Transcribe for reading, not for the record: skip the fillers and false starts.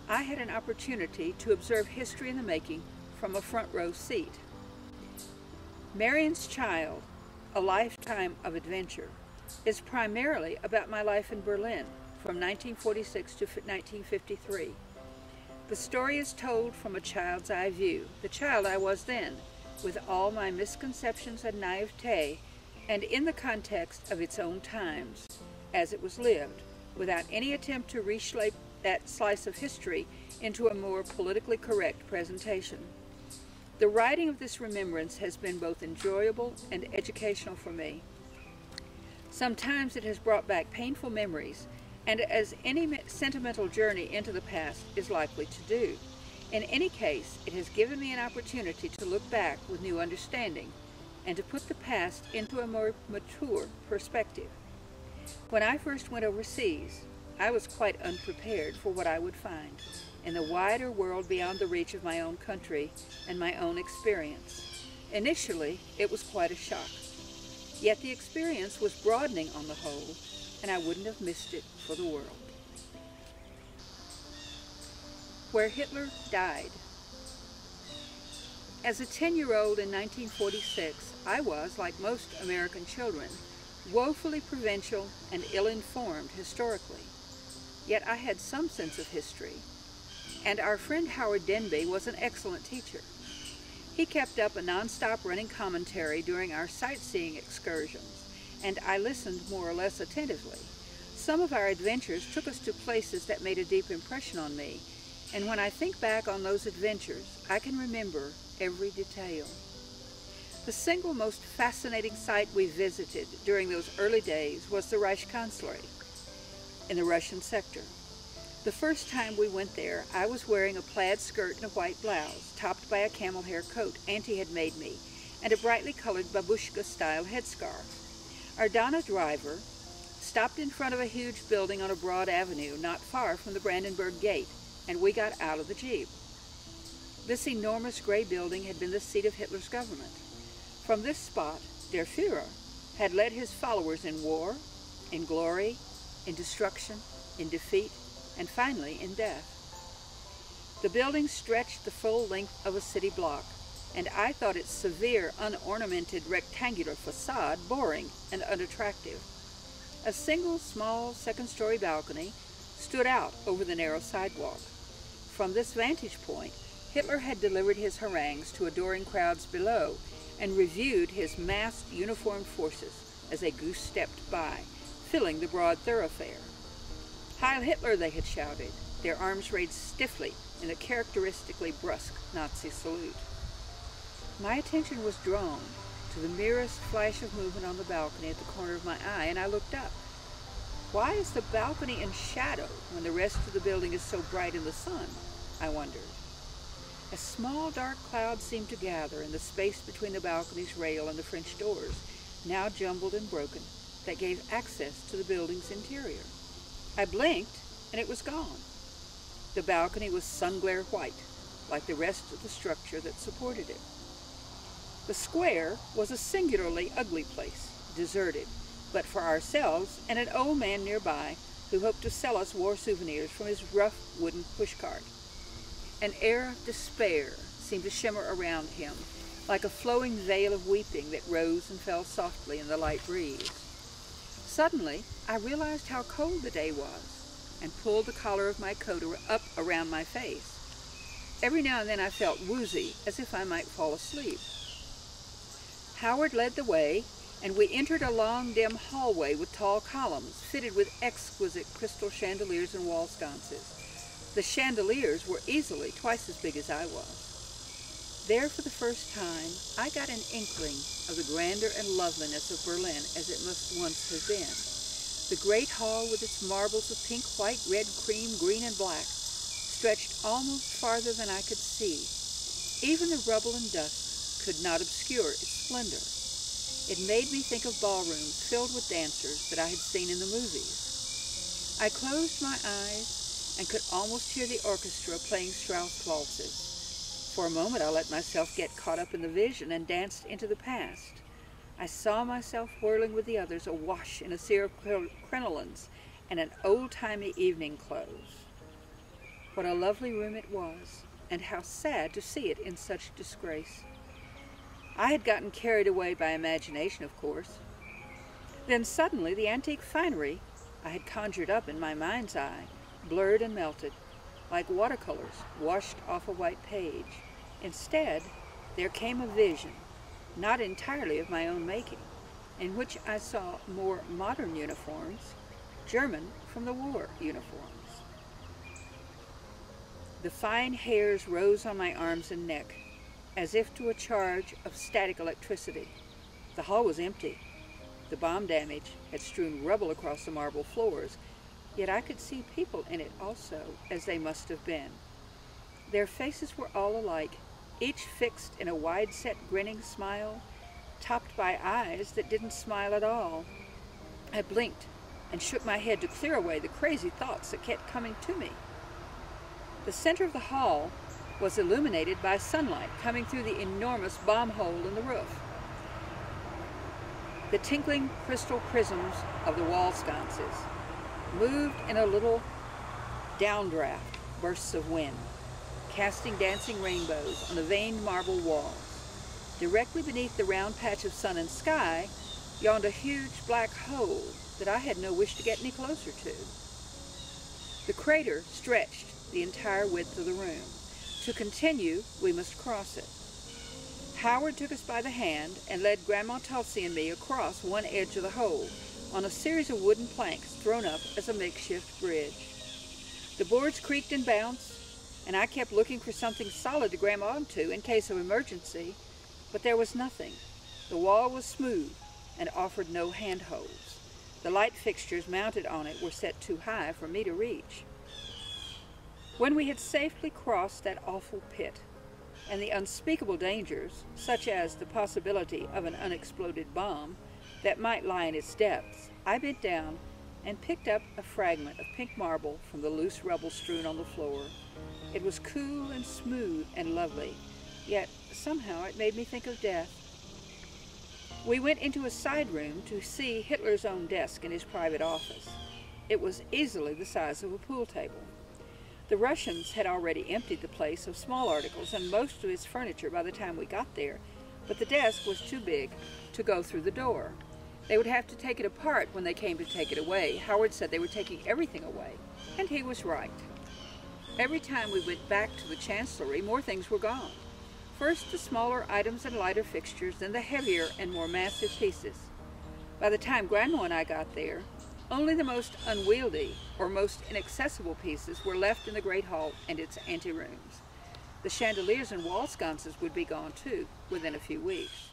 I had an opportunity to observe history in the making from a front row seat. Marion's Child, A Lifetime of Adventure, is primarily about my life in Berlin from 1946 to 1953. The story is told from a child's eye view, the child I was then, with all my misconceptions and naivete, and in the context of its own times, as it was lived, without any attempt to reshape that slice of history into a more politically correct presentation. The writing of this remembrance has been both enjoyable and educational for me. Sometimes it has brought back painful memories, and as any sentimental journey into the past is likely to do. In any case, it has given me an opportunity to look back with new understanding and to put the past into a more mature perspective. When I first went overseas, I was quite unprepared for what I would find in the wider world beyond the reach of my own country and my own experience. Initially, it was quite a shock. Yet the experience was broadening on the whole, and I wouldn't have missed it for the world. Where Hitler Died. As a 10-year-old in 1946, I was, like most American children, woefully provincial and ill-informed historically. Yet I had some sense of history, and our friend Howard Denby was an excellent teacher. He kept up a non-stop running commentary during our sightseeing excursions, and I listened more or less attentively. Some of our adventures took us to places that made a deep impression on me, and when I think back on those adventures, I can remember every detail. The single most fascinating site we visited during those early days was the Reichskanzlei in the Russian sector. The first time we went there, I was wearing a plaid skirt and a white blouse, topped by a camel hair coat Auntie had made me, and a brightly colored babushka-style headscarf. Our Donna driver stopped in front of a huge building on a broad avenue not far from the Brandenburg Gate, and we got out of the Jeep. This enormous gray building had been the seat of Hitler's government. From this spot, Der Führer had led his followers in war, in glory, in destruction, in defeat, and finally in death. The building stretched the full length of a city block, and I thought its severe, unornamented rectangular facade boring and unattractive. A single small second-story balcony stood out over the narrow sidewalk. From this vantage point, Hitler had delivered his harangues to adoring crowds below and reviewed his massed uniformed forces as they goose-stepped by, filling the broad thoroughfare. Heil Hitler, they had shouted, their arms raised stiffly in a characteristically brusque Nazi salute. My attention was drawn to the merest flash of movement on the balcony at the corner of my eye, and I looked up. Why is the balcony in shadow when the rest of the building is so bright in the sun? I wondered. A small dark cloud seemed to gather in the space between the balcony's rail and the French doors, now jumbled and broken, that gave access to the building's interior. I blinked, and it was gone. The balcony was sun-glare white, like the rest of the structure that supported it. The square was a singularly ugly place, deserted, but for ourselves and an old man nearby who hoped to sell us war souvenirs from his rough wooden pushcart. An air of despair seemed to shimmer around him, like a flowing veil of weeping that rose and fell softly in the light breeze. Suddenly, I realized how cold the day was, and pulled the collar of my coat up around my face. Every now and then I felt woozy, as if I might fall asleep. Howard led the way, and we entered a long, dim hallway with tall columns, fitted with exquisite crystal chandeliers and wall sconces. The chandeliers were easily twice as big as I was. There, for the first time, I got an inkling of the grandeur and loveliness of Berlin as it must once have been. The great hall with its marbles of pink, white, red, cream, green, and black stretched almost farther than I could see. Even the rubble and dust could not obscure its splendor. It made me think of ballrooms filled with dancers that I had seen in the movies. I closed my eyes and could almost hear the orchestra playing Strauss waltzes. For a moment I let myself get caught up in the vision and danced into the past. I saw myself whirling with the others awash in a sea of crinolines and in old-timey evening clothes. What a lovely room it was, and how sad to see it in such disgrace. I had gotten carried away by imagination, of course. Then suddenly the antique finery I had conjured up in my mind's eye blurred and melted, like watercolors washed off a white page. Instead, there came a vision, not entirely of my own making, in which I saw more modern uniforms, German from the war uniforms. The fine hairs rose on my arms and neck, as if to a charge of static electricity. The hall was empty. The bomb damage had strewn rubble across the marble floors, yet I could see people in it also, as they must have been. Their faces were all alike, each fixed in a wide-set grinning smile, topped by eyes that didn't smile at all. I blinked and shook my head to clear away the crazy thoughts that kept coming to me. The center of the hall was illuminated by sunlight coming through the enormous bomb hole in the roof. The tinkling crystal prisms of the wall sconces moved in a little downdraft bursts of wind, casting dancing rainbows on the veined marble walls. Directly beneath the round patch of sun and sky yawned a huge black hole that I had no wish to get any closer to. The crater stretched the entire width of the room. To continue, we must cross it. Howard took us by the hand and led Grandma Tulsi and me across one edge of the hole on a series of wooden planks thrown up as a makeshift bridge. The boards creaked and bounced, and I kept looking for something solid to grab onto in case of emergency, but there was nothing. The wall was smooth and offered no handholds. The light fixtures mounted on it were set too high for me to reach. When we had safely crossed that awful pit, and the unspeakable dangers, such as the possibility of an unexploded bomb that might lie in its depths, I bent down and picked up a fragment of pink marble from the loose rubble strewn on the floor. It was cool and smooth and lovely, yet somehow it made me think of death. We went into a side room to see Hitler's own desk in his private office. It was easily the size of a pool table. The Russians had already emptied the place of small articles and most of its furniture by the time we got there, but the desk was too big to go through the door. They would have to take it apart when they came to take it away. Howard said they were taking everything away, and he was right. Every time we went back to the chancellery, more things were gone. First the smaller items and lighter fixtures, then the heavier and more massive pieces. By the time Grandma and I got there, only the most unwieldy or most inaccessible pieces were left in the Great Hall and its anterooms. The chandeliers and wall sconces would be gone too within a few weeks.